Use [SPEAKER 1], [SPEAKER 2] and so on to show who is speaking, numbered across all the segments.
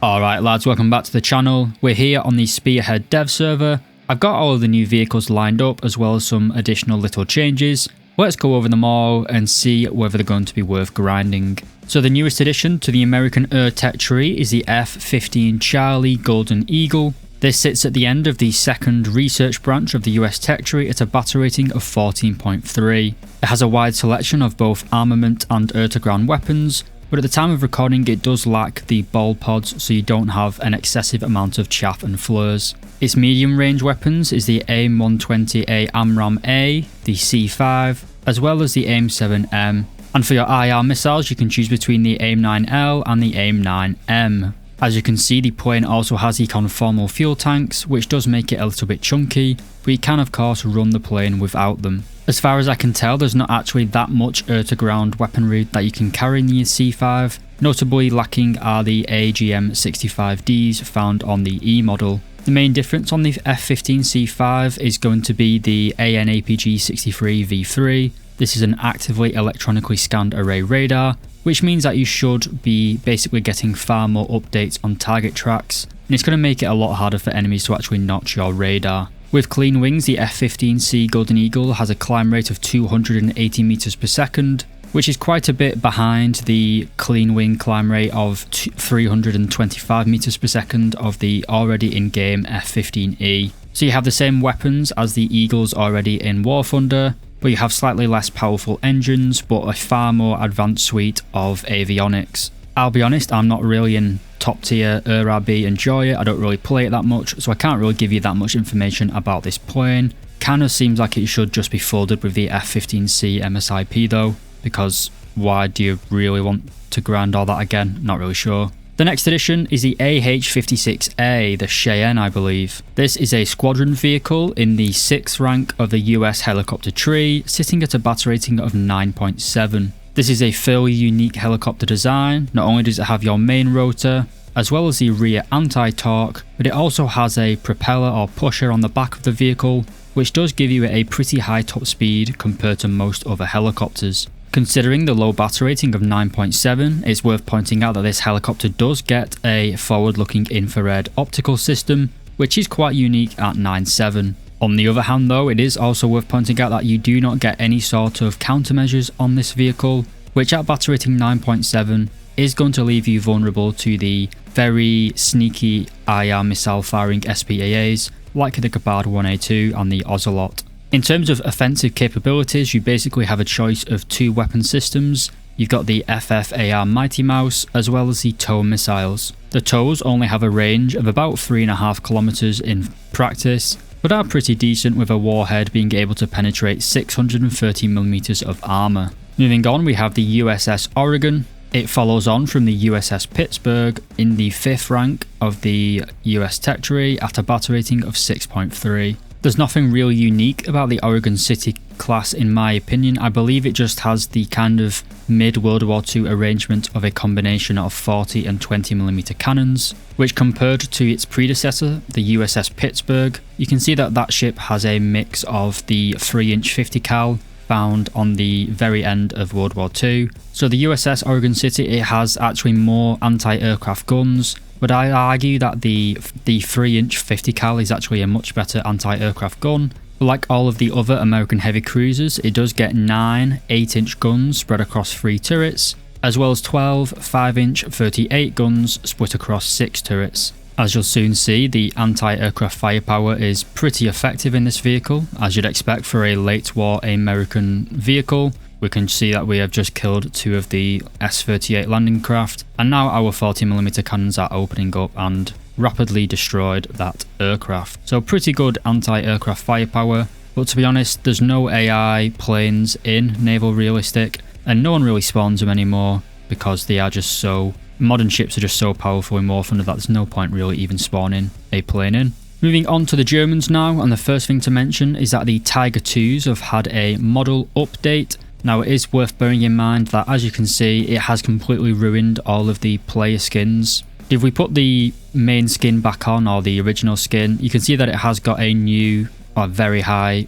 [SPEAKER 1] Alright lads, welcome back to the channel. We're here on the Spearhead dev server. I've got all of the new vehicles lined up as well as some additional little changes. Let's go over them all and see whether they're going to be worth grinding. So the newest addition to the American Air Tech tree is the F-15 Charlie Golden Eagle. This sits at the end of the second research branch of the US tech tree at a battle rating of 14.3. It has a wide selection of both armament and air-to-ground weapons, but at the time of recording it does lack the ball pods, so you don't have an excessive amount of chaff and flares. Its medium range weapons is the AIM-120A AMRAAM-A, the C5, as well as the AIM-7M. And for your IR missiles you can choose between the AIM-9L and the AIM-9M. As you can see, the plane also has the conformal fuel tanks, which does make it a little bit chunky, but you can of course run the plane without them. As far as I can tell, there's not actually that much air-to-ground weaponry that you can carry in the C5. Notably lacking are the AGM-65Ds found on the E model. The main difference on the F-15 C5 is going to be the AN/APG-63V3. This is an actively electronically scanned array radar, which means that you should be basically getting far more updates on target tracks, and it's going to make it a lot harder for enemies to actually notch your radar. With clean wings, the F-15C Golden Eagle has a climb rate of 280 meters per second, which is quite a bit behind the clean wing climb rate of 325 meters per second of the already in-game F-15E. So you have the same weapons as the Eagles already in War Thunder, but you have slightly less powerful engines, but a far more advanced suite of avionics. I'll be honest, I'm not really in top tier RB Enjoyer, I don't really play it that much, so I can't really give you that much information about this plane. Kinda seems like it should just be folded with the F-15C MSIP though, because why do you really want to grind all that again? Not really sure. The next addition is the AH-56A, the Cheyenne I believe. This is a squadron vehicle in the 6th rank of the US helicopter tree, sitting at a battle rating of 9.7. This is a fairly unique helicopter design. Not only does it have your main rotor, as well as the rear anti-torque, but it also has a propeller or pusher on the back of the vehicle, which does give you a pretty high top speed compared to most other helicopters. Considering the low battle rating of 9.7, it's worth pointing out that this helicopter does get a forward-looking infrared optical system, which is quite unique at 9.7. On the other hand though, it is also worth pointing out that you do not get any sort of countermeasures on this vehicle, which at battle rating 9.7 is going to leave you vulnerable to the very sneaky IR missile firing SPAAs like the Gabard 1A2 and the Ocelot. In terms of offensive capabilities, you basically have a choice of two weapon systems. You've got the FFAR Mighty Mouse as well as the TOW missiles. The TOWs only have a range of about 3.5 kilometers in practice, but are pretty decent, with a warhead being able to penetrate 630mm of armour. Moving on, we have the USS Oregon. It follows on from the USS Pittsburgh in the 5th rank of the US tech tree at a battle rating of 6.3. There's nothing really unique about the Oregon City class in my opinion. I believe it just has the kind of mid-World War II arrangement of a combination of 40 and 20mm cannons, which compared to its predecessor, the USS Pittsburgh, you can see that that ship has a mix of the 3-inch 50 cal found on the very end of World War II. So the USS Oregon City, it has actually more anti-aircraft guns, but I argue that the 3-inch 50 cal is actually a much better anti-aircraft gun. Like all of the other American heavy cruisers, it does get 9 8-inch guns spread across 3 turrets, as well as 12 5-inch 38 guns split across 6 turrets. As you'll soon see, the anti-aircraft firepower is pretty effective in this vehicle, as you'd expect for a late war American vehicle. We can see that we have just killed 2 of the S-38 landing craft, and now our 40mm cannons are opening up and rapidly destroyed that aircraft. So pretty good anti-aircraft firepower, but to be honest, there's no AI planes in Naval Realistic, and no one really spawns them anymore because they are just so... modern ships are just so powerful in War Thunder that there's no point really even spawning a plane in. Moving on to the Germans now, and the first thing to mention is that the Tiger IIs have had a model update. Now it is worth bearing in mind that, as you can see, it has completely ruined all of the player skins. If we put the main skin back on, or the original skin, you can see that it has got a new, or very high,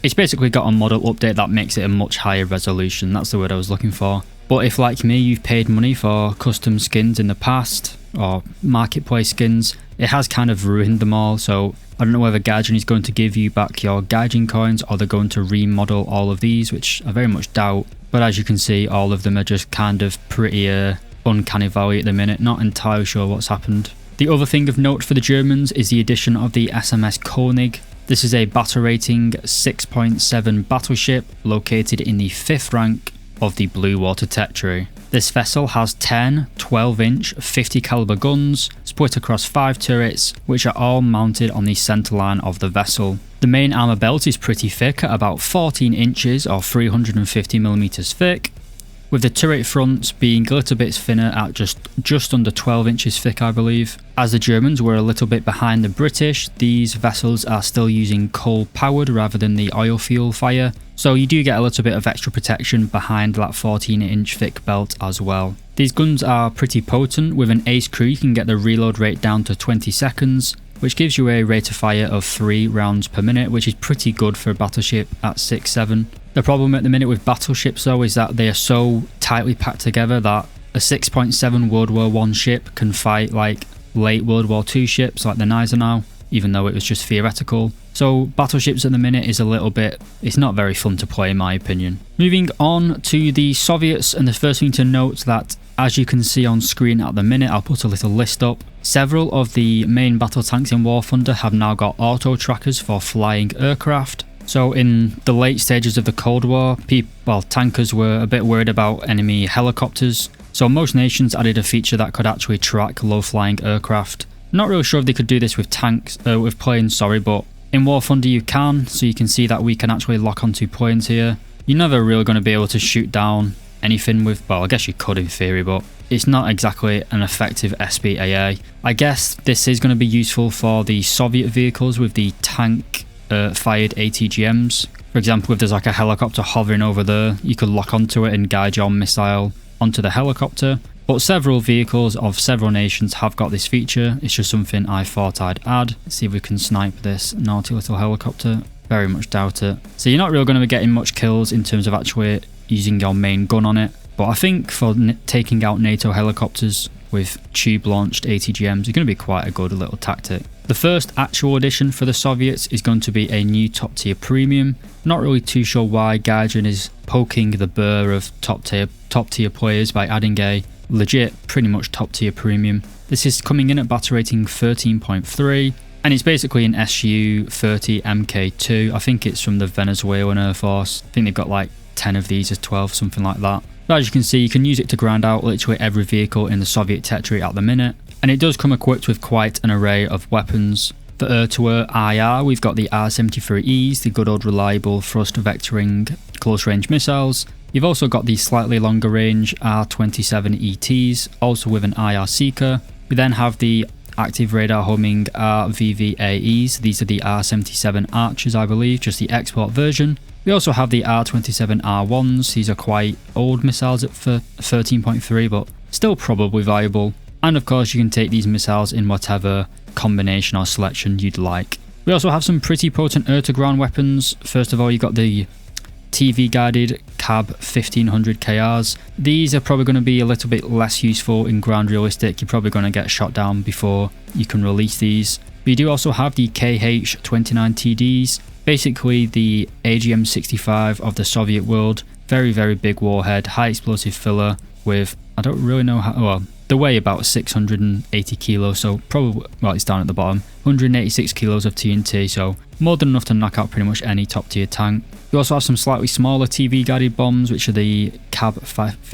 [SPEAKER 1] it's basically got a model update that makes it a much higher resolution. That's the word I was looking for. But if, like me, you've paid money for custom skins in the past, or marketplace skins, it has kind of ruined them all. So I don't know whether Gaijin is going to give you back your Gaijin coins or they're going to remodel all of these, which I very much doubt. But as you can see, all of them are just kind of pretty uncanny valley at the minute. Not entirely sure what's happened. The other thing of note for the Germans is the addition of the SMS Koenig. This is a battle rating 6.7 battleship located in the 5th rank of the Blue Water Territory. This vessel has 10 12-inch 50 caliber guns split across 5 turrets, which are all mounted on the centerline of the vessel. The main armor belt is pretty thick at about 14 inches or 350mm thick, with the turret fronts being a little bit thinner at just under 12 inches thick, I believe. As the Germans were a little bit behind the British, these vessels are still using coal powered rather than the oil fuel fire, so you do get a little bit of extra protection behind that 14-inch thick belt as well. These guns are pretty potent. With an ace crew you can get the reload rate down to 20 seconds, which gives you a rate of fire of 3 rounds per minute, which is pretty good for a battleship at 6.7. The problem at the minute with battleships though is that they are so tightly packed together that a 6.7 World War I ship can fight like late World War II ships like the Gneisenau, even though it was just theoretical. So battleships at the minute is a little bit, it's not very fun to play in my opinion. Moving on to the Soviets, and the first thing to note that as you can see on screen at the minute, I'll put a little list up. Several of the main battle tanks in War Thunder have now got auto trackers for flying aircraft. So in the late stages of the Cold War, tankers were a bit worried about enemy helicopters, so most nations added a feature that could actually track low-flying aircraft. Not really sure if they could do this with planes, but in War Thunder you can, so you can see that we can actually lock onto planes here. You're never really going to be able to shoot down anything with, well, I guess you could in theory, but it's not exactly an effective SBAA. I guess this is going to be useful for the Soviet vehicles with the tank fired ATGMs. For example, if there's like a helicopter hovering over there, you could lock onto it and guide your missile onto the helicopter. But several vehicles of several nations have got this feature. It's just something I thought I'd add. Let's see if we can snipe this naughty little helicopter. Very much doubt it. So you're not really going to be getting much kills in terms of actually using your main gun on it. But I think for taking out NATO helicopters with tube-launched ATGMs is going to be quite a good little tactic. The first actual addition for the Soviets is going to be a new top-tier premium. Not really too sure why Gaijin is poking the burr of top-tier players by adding a legit, pretty much top-tier premium. This is coming in at battle rating 13.3, and it's basically an Su-30 Mk2. I think it's from the Venezuelan Air Force. I think they've got like 10 of these as 12, something like that. But as you can see, you can use it to grind out literally every vehicle in the Soviet territory at the minute. And it does come equipped with quite an array of weapons. For air-to-air IR, we've got the R-73Es, the good old reliable thrust vectoring close-range missiles. You've also got the slightly longer range R-27ETs, also with an IR seeker. We then have the active radar homing RVVAEs. These are the R-77 Archers, I believe, just the export version. We also have the R-27R1s. These are quite old missiles for 13.3, but still probably viable. And of course, you can take these missiles in whatever combination or selection you'd like. We also have some pretty potent air-to-ground weapons. First of all, you've got the TV-guided CAB 1500 KRs. These are probably going to be a little bit less useful in ground realistic. You're probably going to get shot down before you can release these. But you do also have the KH-29TDs, basically the AGM-65 of the Soviet world. Very, very big warhead, high explosive filler with, I don't really know how, well, they weigh about 680 kilos, so probably, well, it's down at the bottom, 186 kilos of TNT, so more than enough to knock out pretty much any top tier tank. We also have some slightly smaller TV guided bombs, which are the CAB 500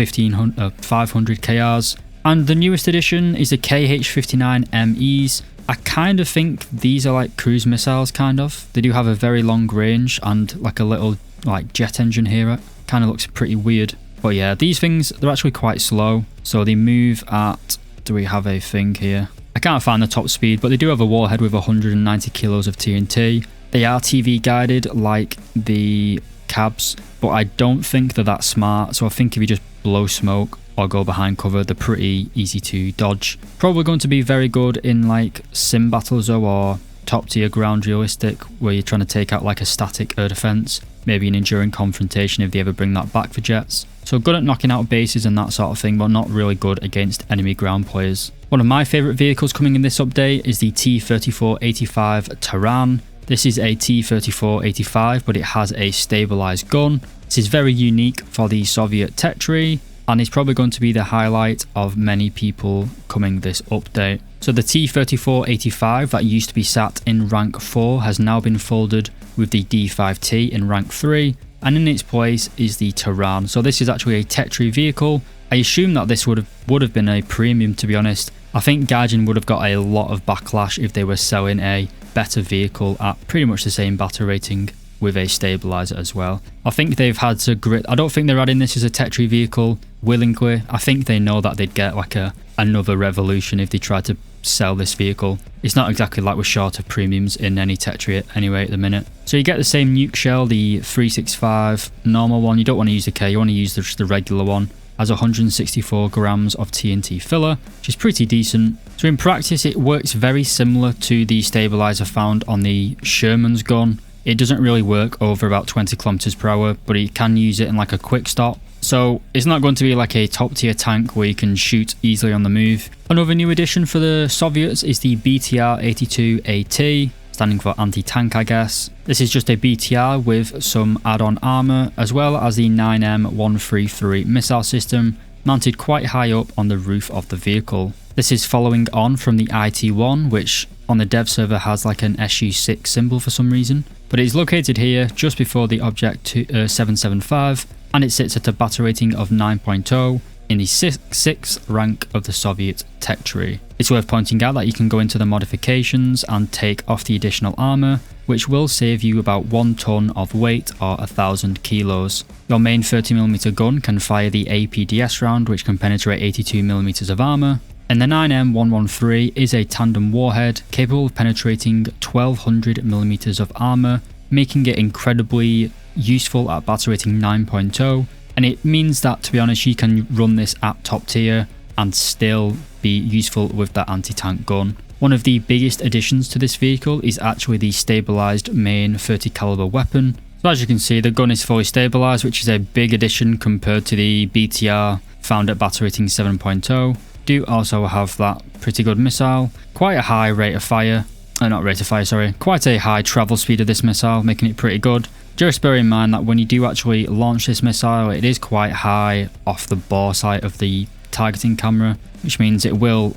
[SPEAKER 1] KRs. And the newest addition is the KH-59MEs. I kind of think these are like cruise missiles, kind of. They do have a very long range and like a little like jet engine here. It kind of looks pretty weird. But yeah, these things, they're actually quite slow. So they move at, do we have a thing here? I can't find the top speed, but they do have a warhead with 190 kilos of TNT. They are TV guided like the cabs, but I don't think they're that smart. So I think if you just blow smoke or go behind cover, they're pretty easy to dodge. Probably going to be very good in like sim battles though, or top tier ground realistic, where you're trying to take out like a static air defense, maybe an enduring confrontation if they ever bring that back for jets. So good at knocking out bases and that sort of thing, but not really good against enemy ground players. One of my favourite vehicles coming in this update is the T-34-85 Terran. This is a T-34-85, but it has a stabilised gun. This is very unique for the Soviet tech tree, and it's probably going to be the highlight of many people coming this update. So the T-34-85 that used to be sat in rank 4 has now been folded with the D5T in rank 3, and in its place is the Terran. So this is actually a tech tree vehicle. I assume that this would have been a premium, to be honest. I think Gaijin would have got a lot of backlash if they were selling a better vehicle at pretty much the same battle rating with a stabilizer as well. I think they've had to grit. I don't think they're adding this as a tech tree vehicle willingly. I think they know that they'd get like another revolution if they tried to sell this vehicle. It's not exactly like we're short of premiums in any tech tree anyway at the minute. So you get the same nuke shell, the 365 normal one. You don't want to use the K, you want to use the regular one. Has 164 grams of TNT filler, which is pretty decent. So in practice it works very similar to the stabilizer found on the Sherman's gun. It doesn't really work over about 20 kilometers per hour, but you can use it in like a quick stop. So it's not going to be like a top tier tank where you can shoot easily on the move. Another new addition for the Soviets is the BTR-82AT, standing for anti-tank I guess. This is just a BTR with some add-on armor, as well as the 9M133 missile system, mounted quite high up on the roof of the vehicle. This is following on from the IT1, which on the dev server has like an SU6 symbol for some reason, but it is located here just before the Object 775, and it sits at a battle rating of 9.0 in the 6th rank of the Soviet tech tree. It's worth pointing out that you can go into the modifications and take off the additional armor, which will save you about 1 ton of weight or 1,000 kilos. Your main 30mm gun can fire the APDS round, which can penetrate 82mm of armor, and the 9M113 is a tandem warhead capable of penetrating 1200mm of armor, making it incredibly useful at battle rating 9.0, and it means that, to be honest, you can run this at top tier and still be useful with that anti-tank gun. One of the biggest additions to this vehicle is actually the stabilized main 30 caliber weapon. So as you can see, the gun is fully stabilized, which is a big addition compared to the BTR found at battle rating 7.0. Do also have that pretty good missile, quite a high rate of fire, quite a high travel speed of this missile, making it pretty good. Just bear in mind that when you do actually launch this missile, it is quite high off the bore sight of the targeting camera, which means it will,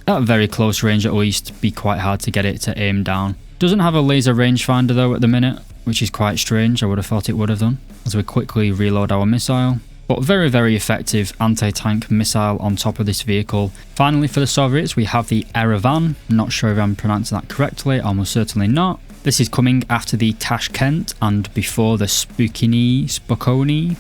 [SPEAKER 1] at very close range at least, be quite hard to get it to aim down. Doesn't have a laser rangefinder though at the minute, which is quite strange. I would have thought it would have done, as we quickly reload our missile. But very, very effective anti-tank missile on top of this vehicle. Finally, for the Soviets, we have the Erevan. Not sure if I'm pronouncing that correctly, almost certainly not. This is coming after the Tashkent and before the Spokony,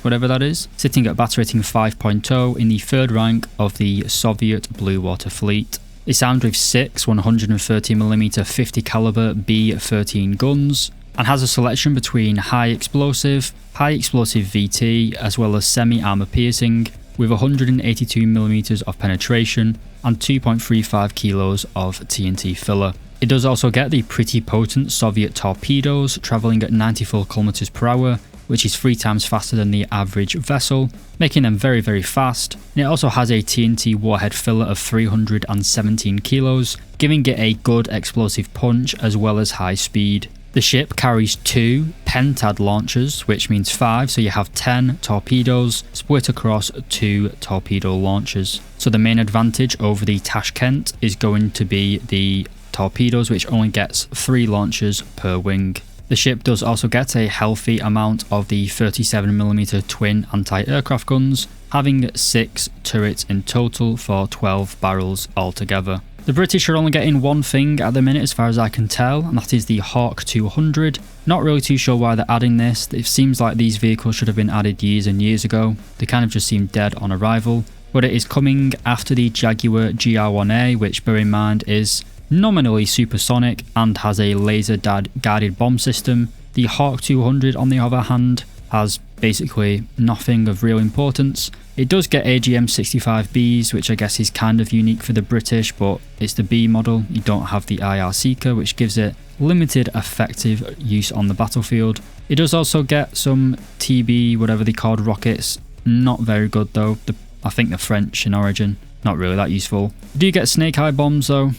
[SPEAKER 1] whatever that is, sitting at battle rating 5.0 in the 3rd rank of the Soviet Blue Water Fleet. It's armed with 6 130mm 50 caliber B-13 guns, and has a selection between high explosive VT, as well as semi-armor piercing, with 182mm of penetration and 2.35 kilos of TNT filler. It does also get the pretty potent Soviet torpedoes, travelling at 94 km per hour, which is 3 times faster than the average vessel, making them very, very fast. And it also has a TNT warhead filler of 317 kilos, giving it a good explosive punch as well as high speed. The ship carries 2 pentad launchers, which means 5, so you have 10 torpedoes split across 2 torpedo launchers. So the main advantage over the Tashkent is going to be the torpedoes, which only gets 3 launchers per wing. The ship does also get a healthy amount of the 37mm twin anti-aircraft guns, having 6 turrets in total for 12 barrels altogether. The British are only getting one thing at the minute as far as I can tell, and that is the Hawk 200. Not really too sure why they're adding this. It seems like these vehicles should have been added years and years ago. They kind of just seem dead on arrival. But it is coming after the Jaguar GR1A, which, bear in mind, is nominally supersonic and has a laser guided bomb system. The Hawk 200, on the other hand, has basically nothing of real importance. It does get AGM-65Bs, which I guess is kind of unique for the British, but it's the B model. You don't have the IR SAKO, which gives it limited effective use on the battlefield. It does also get some TB, whatever they called, rockets. Not very good though. I think they're French in origin. Not really that useful. You do get snake eye bombs though.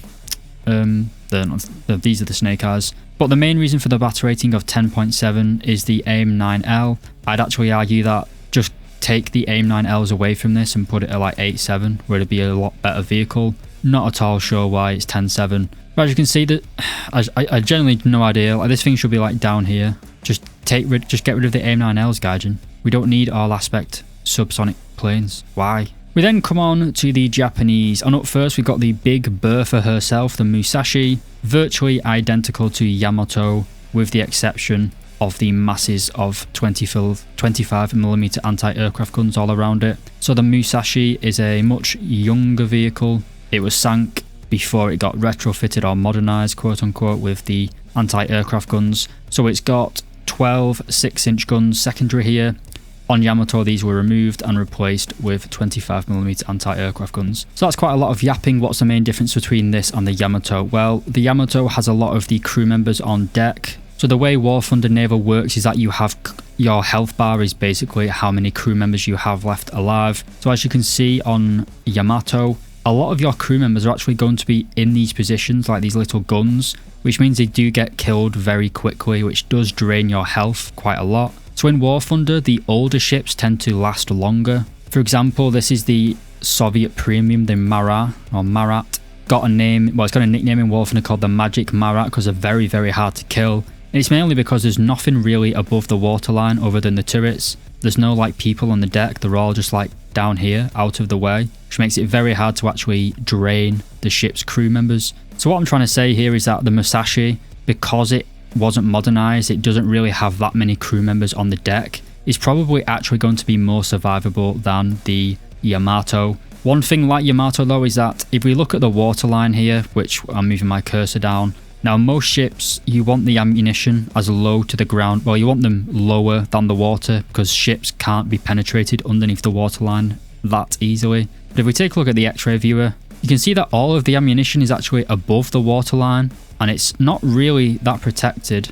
[SPEAKER 1] These are the snake eyes. But the main reason for the batter rating of 10.7 is the AIM-9L. I'd actually argue that just take the AIM-9Ls away from this and put it at like 8.7, where it'd be a lot better vehicle. Not at all sure why it's 10.7. But as you can see, that I generally no idea. Like, this thing should be like down here. Just get rid of the AIM-9Ls, Gaijin. We don't need all aspect subsonic planes. Why? We then come on to the Japanese, and up first we've got the Big Bertha herself, the Musashi, virtually identical to Yamato with the exception of the masses of 25mm anti-aircraft guns all around it. So the Musashi is a much younger vehicle. It was sank before it got retrofitted or modernised, quote unquote, with the anti-aircraft guns. So it's got 12 6-inch guns secondary here. On Yamato, these were removed and replaced with 25mm anti-aircraft guns. So that's quite a lot of yapping. What's the main difference between this and the Yamato? Well, the Yamato has a lot of the crew members on deck. So the way War Thunder Naval works is that you have your health bar is basically how many crew members you have left alive. So as you can see on Yamato, a lot of your crew members are actually going to be in these positions, like these little guns, which means they do get killed very quickly, which does drain your health quite a lot. So in War Thunder, the older ships tend to last longer. For example, this is the Soviet Premium, the Marat. Got a name, well, it's got a nickname in War Thunder called the Magic Marat because they're very, very hard to kill. And it's mainly because there's nothing really above the waterline other than the turrets. There's no like people on the deck, they're all just like down here, out of the way, which makes it very hard to actually drain the ship's crew members. So what I'm trying to say here is that the Musashi, because it wasn't modernized, it doesn't really have that many crew members on the deck, is probably actually going to be more survivable than the Yamato. One thing like Yamato though is that if we look at the waterline here, which I'm moving my cursor down, now most ships you want the ammunition as low to the ground, well you want them lower than the water because ships can't be penetrated underneath the waterline that easily. But if we take a look at the X-ray viewer, you can see that all of the ammunition is actually above the waterline, and it's not really that protected.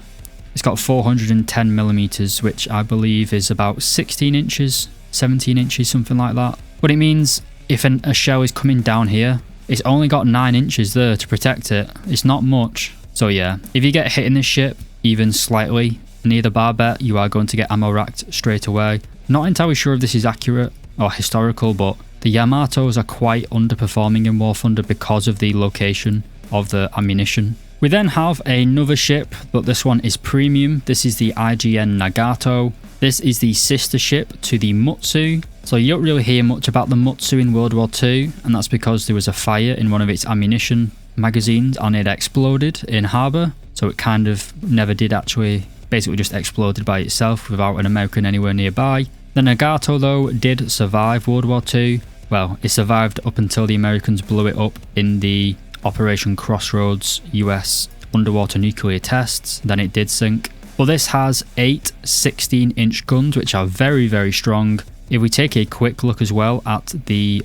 [SPEAKER 1] It's got 410mm, which I believe is about 16 inches, 17 inches, something like that. But it means if a shell is coming down here, it's only got 9 inches there to protect it. It's not much. So yeah, if you get hit in this ship, even slightly near the barbette, you are going to get ammo racked straight away. Not entirely sure if this is accurate or historical, but the Yamatos are quite underperforming in War Thunder because of the location of the ammunition. We then have another ship, but this one is premium. This is the IGN Nagato. This is the sister ship to the Mutsu. So you don't really hear much about the Mutsu in World War II, and that's because there was a fire in one of its ammunition magazines and it exploded in harbour. So it kind of never did actually, basically just exploded by itself without an American anywhere nearby. The Nagato though did survive World War II. Well, it survived up until the Americans blew it up in the Operation Crossroads US underwater nuclear tests, then it did sink. But this has 8 16-inch guns, which are very, very strong. If we take a quick look as well at the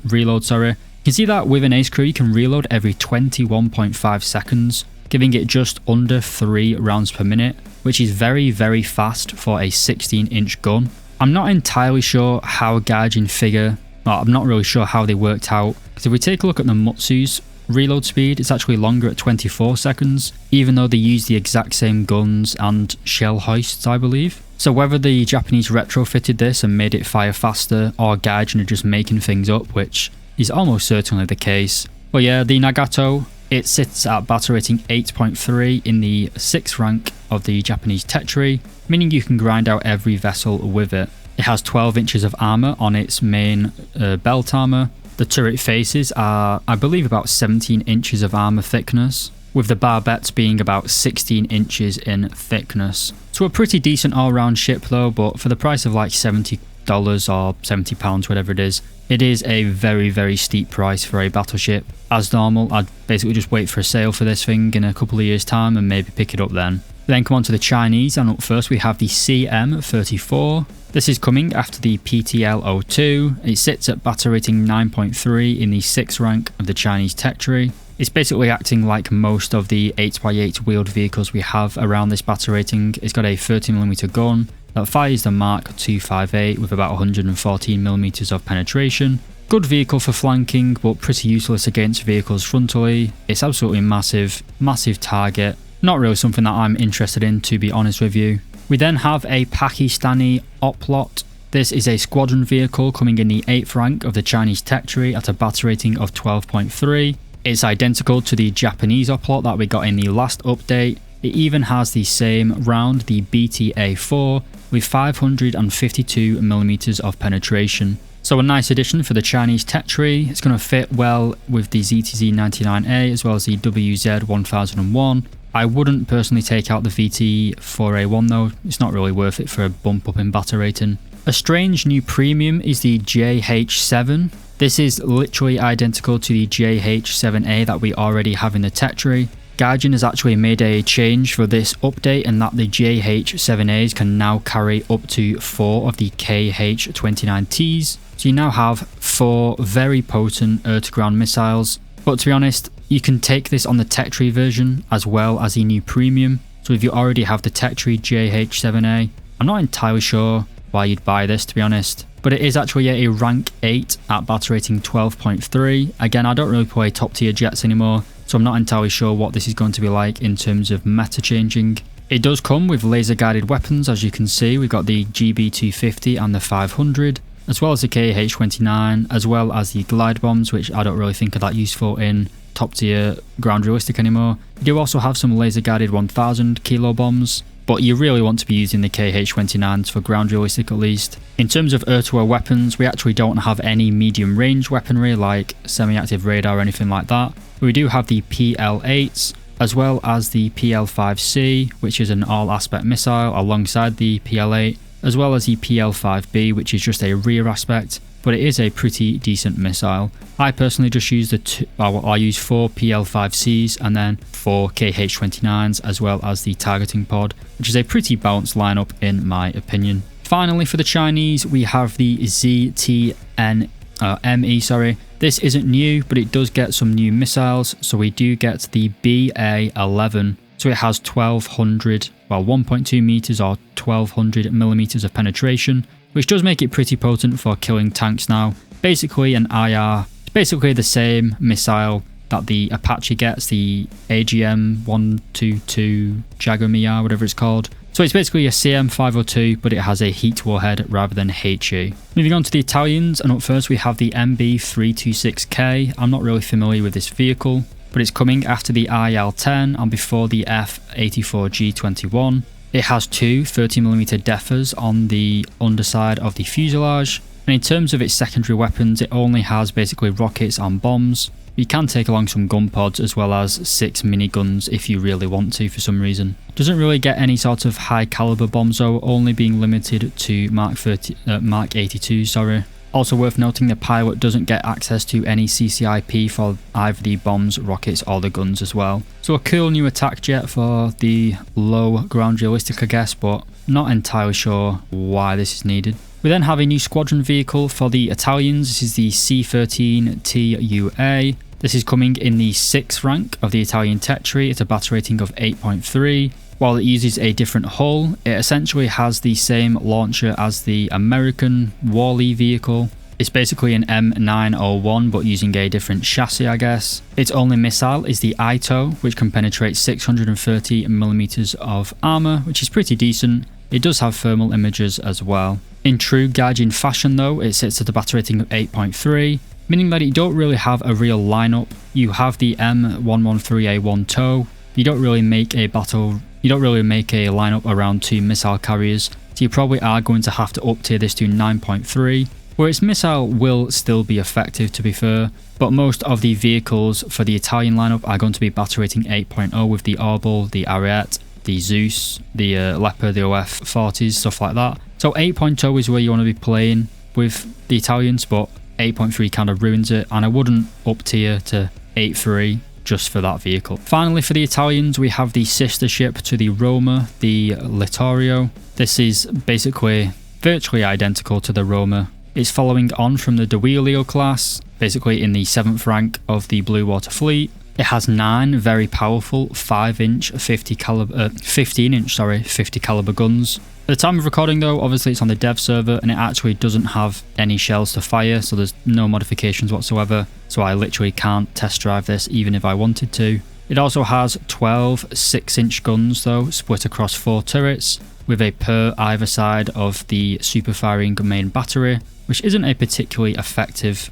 [SPEAKER 1] reload, you can see that with an ace crew you can reload every 21.5 seconds, giving it just under 3 rounds per minute, which is very, very fast for a 16-inch gun. I'm not entirely sure how Gaijin figure, I'm not really sure how they worked out, because if we take a look at the Mutsu's reload speed, it's actually longer at 24 seconds, even though they use the exact same guns and shell hoists, I believe. So whether the Japanese retrofitted this and made it fire faster, or Gaijin are just making things up, which is almost certainly the case. But yeah, the Nagato, it sits at battle rating 8.3 in the 6th rank of the Japanese tech tree, meaning you can grind out every vessel with it. It has 12 inches of armour on its main belt armour. The turret faces are, I believe, about 17 inches of armour thickness, with the barbettes being about 16 inches in thickness. So a pretty decent all-round ship though, but for the price of like $70 or £70, whatever it is a very, very steep price for a battleship. As normal, I'd basically just wait for a sale for this thing in a couple of years time and maybe pick it up then. Then come on to the Chinese, and up first we have the CM34. This is coming after the PTL-02. It sits at battle rating 9.3 in the 6th rank of the Chinese tech tree. It's basically acting like most of the 8x8 wheeled vehicles we have around this battle rating. It's got a 30mm gun that fires the Mark 258 with about 114mm of penetration. Good vehicle for flanking, but pretty useless against vehicles frontally. It's absolutely massive target. Not really something that I'm interested in, to be honest with you. We then have a Pakistani Oplot. This is a squadron vehicle coming in the 8th rank of the Chinese tech tree at a battle rating of 12.3. It's identical to the Japanese Oplot that we got in the last update. It even has the same round, the BTA-4, with 552mm of penetration. So a nice addition for the Chinese tech tree. It's going to fit well with the ZTZ-99A as well as the WZ-1001. I wouldn't personally take out the VT-4A1 though. It's not really worth it for a bump up in battle rating. A strange new premium is the JH7. This is literally identical to the JH7A that we already have in the tech tree. Gaijin has actually made a change for this update, and that the JH7As can now carry up to 4 of the KH-29Ts. So you now have 4 very potent air-to-ground missiles. But to be honest, you can take this on the tech tree version as well as the new premium. So if you already have the tech tree JH7A, I'm not entirely sure why you'd buy this, to be honest. But it is actually a rank 8 at battle rating 12.3. Again, I don't really play top tier jets anymore, so I'm not entirely sure what this is going to be like in terms of meta changing. It does come with laser guided weapons, as you can see. We've got the GB250 and the 500, as well as the KH-29, as well as the glide bombs, which I don't really think are that useful in top tier ground realistic anymore. You do also have some laser guided 1000 kilo bombs, but you really want to be using the KH-29s for ground realistic at least. In terms of air-to-air weapons, we actually don't have any medium range weaponry like semi-active radar or anything like that. We do have the PL-8s, as well as the PL-5C, which is an all-aspect missile alongside the PL-8, as well as the PL-5B, which is just a rear aspect, but it is a pretty decent missile. I personally just use I use 4 PL-5Cs and then 4 KH-29s, as well as the targeting pod, which is a pretty balanced lineup in my opinion. Finally, for the Chinese, we have the ME. This isn't new, but it does get some new missiles. So we do get the BA-11. So it has 1.2 meters or 1200 millimeters of penetration, which does make it pretty potent for killing tanks now. Basically an IR, it's basically the same missile that the Apache gets, the AGM-122 Jagamir, whatever it's called. So it's basically a CM502, but it has a heat warhead rather than HE. Moving on to the Italians, and up first we have the MB326K. I'm not really familiar with this vehicle, but it's coming after the IL-10 and before the F-84G21. It has 2 30mm DEFAs on the underside of the fuselage, and in terms of its secondary weapons, it only has basically rockets and bombs. You can take along some gun pods as well as 6 miniguns if you really want to for some reason. Doesn't really get any sort of high caliber bombs though, only being limited to Mark 82. Also worth noting, the pilot doesn't get access to any CCIP for either the bombs, rockets or the guns as well. So a cool new attack jet for the low ground realistic I guess, but not entirely sure why this is needed. We then have a new squadron vehicle for the Italians. This is the C13TUA. This is coming in the 6th rank of the Italian tech tree at a battle rating of 8.3. While it uses a different hull, it essentially has the same launcher as the American Wally vehicle. It's basically an M901 but using a different chassis I guess. Its only missile is the Ito, which can penetrate 630mm of armour, which is pretty decent. It does have thermal imagers as well. In true Gaijin fashion though, it sits at a battle rating of 8.3, meaning that you don't really have a real lineup. You have the M113A1 TOW. You don't really make a lineup around 2 missile carriers, so you probably are going to have to up tier this to 9.3, where its missile will still be effective to be fair, but most of the vehicles for the Italian lineup are going to be battle rating 8.0 with the Orbital, the Ariete, the Zeus, the Leopard, the OF-40s, stuff like that. So 8.0 is where you want to be playing with the Italians, but 8.3 kind of ruins it, and I wouldn't up tier to 8.3 just for that vehicle. Finally, for the Italians, we have the sister ship to the Roma, the Littorio. This is basically virtually identical to the Roma. It's following on from the Duilio class, basically in the 7th rank of the Blue Water Fleet. It has 9 very powerful 5-inch 15 inch 50 caliber guns. At the time of recording though, obviously it's on the dev server and it actually doesn't have any shells to fire, so there's no modifications whatsoever, so I literally can't test drive this even if I wanted to. It also has 12 6-inch guns though, split across 4 turrets, with a per either side of the super firing main battery, which isn't a particularly effective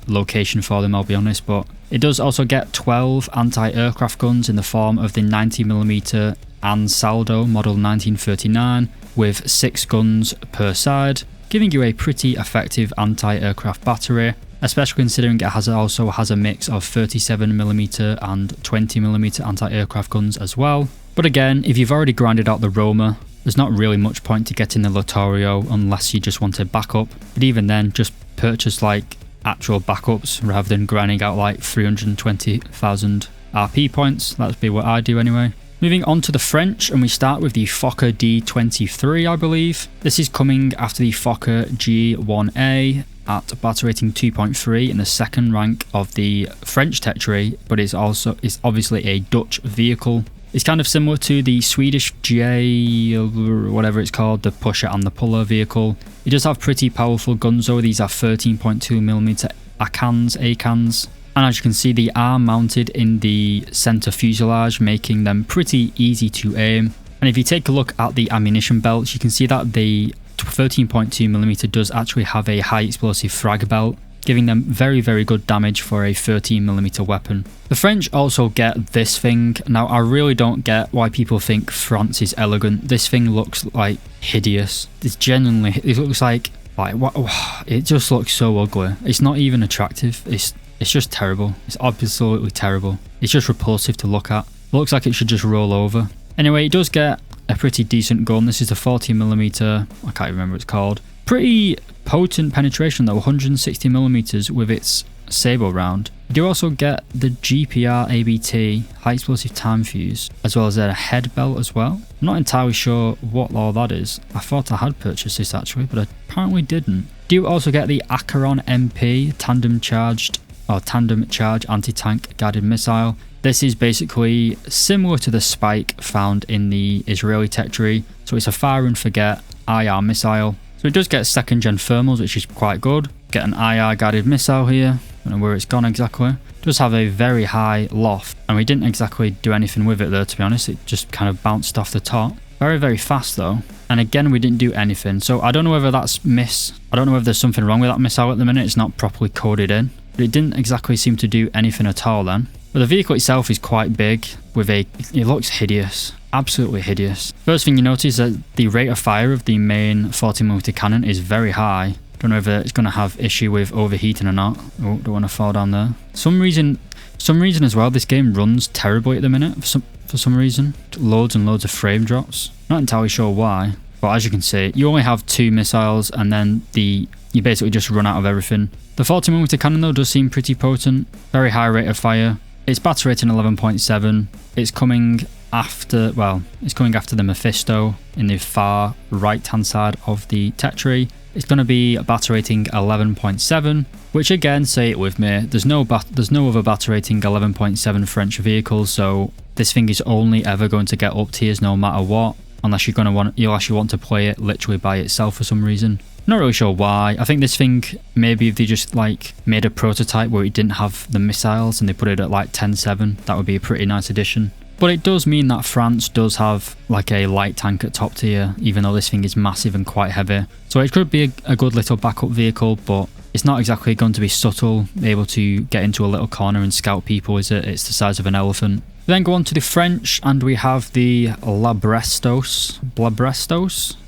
[SPEAKER 1] location for them, I'll be honest, but it does also get 12 anti-aircraft guns in the form of the 90mm Ansaldo model 1939 with 6 guns per side, giving you a pretty effective anti-aircraft battery, especially considering it also has a mix of 37mm and 20mm anti-aircraft guns as well. But again, if you've already grinded out the Roma, there's not really much point to getting the Littorio unless you just want a backup, but even then, just purchase like actual backups rather than grinding out like 320,000 RP points. That'd be what I do anyway. Moving on to the French, and we start with the Fokker D23, I believe. This is coming after the Fokker G1A at battle rating 2.3 in the 2nd rank of the French tech tree, but it's obviously a Dutch vehicle. It's kind of similar to the Swedish J, whatever it's called, the pusher and the puller vehicle. It does have pretty powerful guns though. These are 13.2mm ACANs. And as you can see, they are mounted in the center fuselage, making them pretty easy to aim. And if you take a look at the ammunition belts, you can see that the 13.2mm does actually have a high explosive frag belt, giving them very, very good damage for a 13mm weapon. The French also get this thing. Now, I really don't get why people think France is elegant. This thing looks like hideous. It looks like what? It just looks so ugly. It's not even attractive. It's just terrible. It's absolutely terrible. It's just repulsive to look at. Looks like it should just roll over. Anyway, it does get a pretty decent gun. This is a 40mm, I can't remember what it's called. Pretty potent penetration though, 160mm with its Sable round. You do also get the GPR ABT, high explosive time fuse, as well as a head belt as well. I'm not entirely sure what all that is. I thought I had purchased this actually, but I apparently didn't. You do also get the Acheron MP tandem charge anti-tank guided missile. This is basically similar to the Spike found in the Israeli tech tree, so it's a fire and forget IR missile. So it does get 2nd gen thermals, which is quite good. Get an IR guided missile here. I don't know where it's gone exactly. It does have a very high loft, and we didn't exactly do anything with it there, to be honest. It just kind of bounced off the top. Very, very fast though. And again, we didn't do anything. So I don't know whether that's I don't know if there's something wrong with that missile at the minute. It's not properly coded in. But it didn't exactly seem to do anything at all then. But the vehicle itself is quite big it looks hideous. Absolutely hideous. First thing you notice is that the rate of fire of the main 40mm cannon is very high. Don't know if it's going to have issue with overheating or not. Oh, don't want to fall down there. Some reason as well, this game runs terribly at the minute for some reason. Loads and loads of frame drops. Not entirely sure why. But as you can see, you only have 2 missiles and then you basically just run out of everything. The 40mm cannon though does seem pretty potent. Very high rate of fire. Its battle rating 11.7. It's coming after the Mephisto in the far right hand side of the tech tree. It's going to be a battle rating 11.7, which again, say it with me, there's no other battle rating 11.7 French vehicles, so this thing is only ever going to get up tiers no matter what, unless you want to play it literally by itself for some reason. Not really sure why. I think this thing, maybe if they just like made a prototype where it didn't have the missiles and they put it at like 10.7, that would be a pretty nice addition. But it does mean that France does have like a light tank at top tier, even though this thing is massive and quite heavy. So it could be a good little backup vehicle, but it's not exactly going to be subtle, able to get into a little corner and scout people, is it? It's the size of an elephant. We then go on to the French, and we have the Labrestos.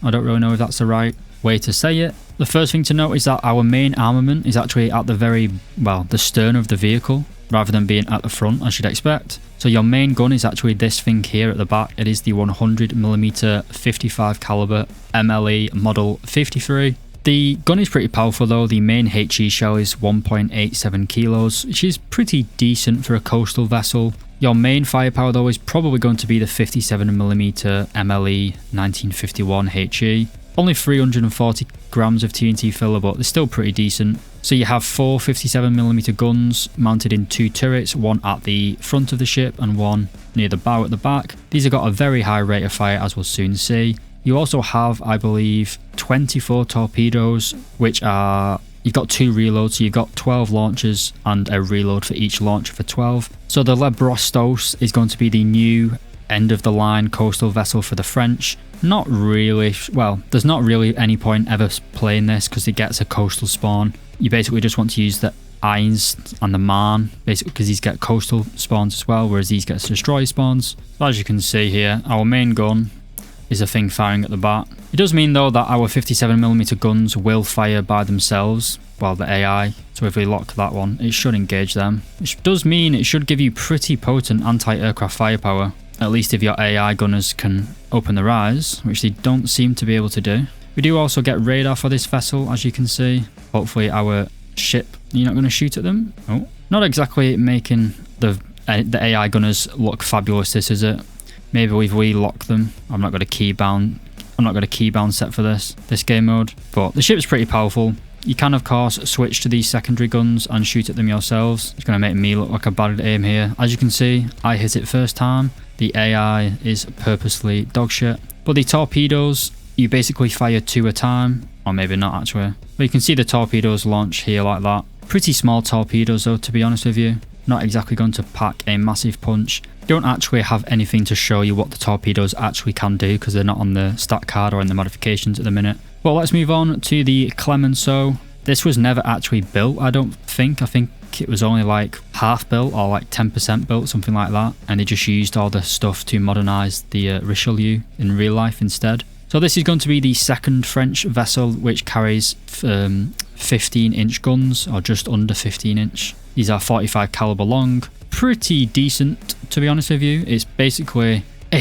[SPEAKER 1] I don't really know if that's the right way to say it. The first thing to note is that our main armament is actually at the stern of the vehicle, rather than being at the front, as you'd expect. So your main gun is actually this thing here at the back. It is the 100mm 55 caliber MLE Model 53. The gun is pretty powerful though. The main HE shell is 1.87 kilos, which is pretty decent for a coastal vessel. Your main firepower though is probably going to be the 57mm MLE 1951 HE. Only 340 grams of TNT filler, but they're still pretty decent. So you have 4 57mm guns mounted in 2 turrets, one at the front of the ship and one near the bow at the back. These have got a very high rate of fire, as we'll soon see. You also have, I believe, 24 torpedoes, which are... You've got 2 reloads, so you've got 12 launchers and a reload for each launcher for 12. So the Le Brostos is going to be the new end-of-the-line coastal vessel for the French. Not really... Well, there's not really any point ever playing this because it gets a coastal spawn. You basically just want to use the Ines and the Marne, basically because these get coastal spawns as well, whereas these get destroy spawns. So as you can see here, our main gun is a thing firing at the bat. It does mean though that our 57mm guns will fire by themselves, while the AI, so if we lock that one, it should engage them. Which does mean it should give you pretty potent anti-aircraft firepower, at least if your AI gunners can open their eyes, which they don't seem to be able to do. We do also get radar for this vessel, as you can see. Hopefully our ship, you're not going to shoot at them? Oh, not exactly making the AI gunners look fabulous, this is it. Maybe if we lock them. I'm not going to keybound set for this game mode. But the ship's pretty powerful. You can of course switch to these secondary guns and shoot at them yourselves. It's going to make me look like a bad at aim here. As you can see, I hit it first time. The AI is purposely dog shit. But the torpedoes, you basically fire 2 a time. Or maybe not actually. But you can see the torpedoes launch here like that. Pretty small torpedoes though, to be honest with you. Not exactly going to pack a massive punch. Don't actually have anything to show you what the torpedoes actually can do because they're not on the stat card or in the modifications at the minute. Well, let's move on to the Clemenceau. This was never actually built, I don't think. I think it was only like half built or like 10% built, something like that. And they just used all the stuff to modernise the Richelieu in real life instead. So this is going to be the second French vessel which carries 15-inch guns, or just under 15-inch. These are 45 caliber long. Pretty decent, to be honest with you. It's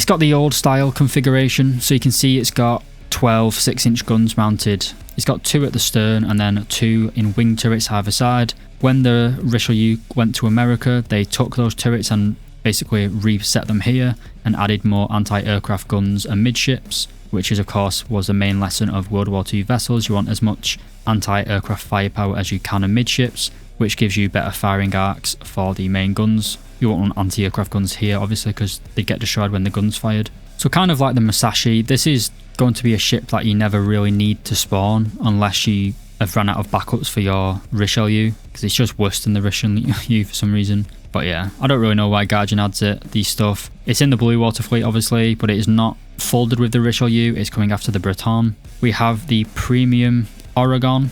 [SPEAKER 1] got the old style configuration, so you can see it's got 12 6-inch guns mounted. It's got 2 at the stern and then 2 in wing turrets either side. When the Richelieu went to America, they took those turrets and basically reset them here and added more anti-aircraft guns and midships, which is of course was the main lesson of World War II vessels. You want as much anti-aircraft firepower as you can in midships, which gives you better firing arcs for the main guns. You won't want anti-aircraft guns here obviously because they get destroyed when the gun's fired. So kind of like the Musashi, this is going to be a ship that you never really need to spawn unless you have run out of backups for your Richelieu, because it's just worse than the Richelieu for some reason. But yeah, I don't really know why Guardian adds these stuff. It's in the Blue Water Fleet obviously, but it is not folded with the Richelieu. It's coming after the Breton. We have the premium Oregon,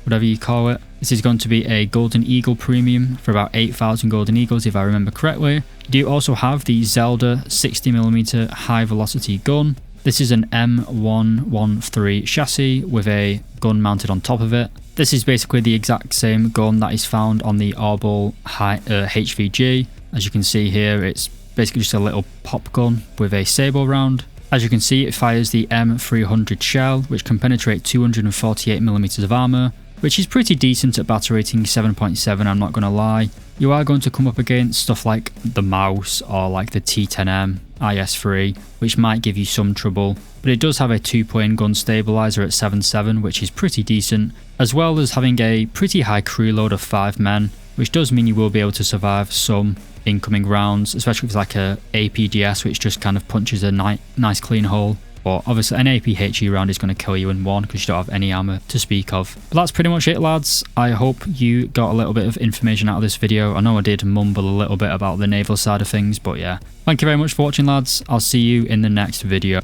[SPEAKER 1] whatever you call it. This is going to be a Golden Eagle premium for about 8,000 Golden Eagles if I remember correctly. You do also have the Zelda 60mm high velocity gun. This is an M113 chassis with a gun mounted on top of it. This is basically the exact same gun that is found on the Orbal HVG. As you can see here, it's basically just a little pop gun with a sable round. As you can see, it fires the M300 shell, which can penetrate 248mm of armor, which is pretty decent at battle rating 7.7, I'm not going to lie. You are going to come up against stuff like the Mouse or like the T10M IS-3, which might give you some trouble, but it does have a 2-point gun stabilizer at 7.7, which is pretty decent, as well as having a pretty high crew load of 5 men, which does mean you will be able to survive some incoming rounds, especially if it's like a APDS, which just kind of punches a nice clean hole. But obviously an APHE round is going to kill you in one because you don't have any armor to speak of. But that's pretty much it, lads. I hope you got a little bit of information out of this video. I know I did mumble a little bit about the naval side of things, but yeah. Thank you very much for watching, lads. I'll see you in the next video.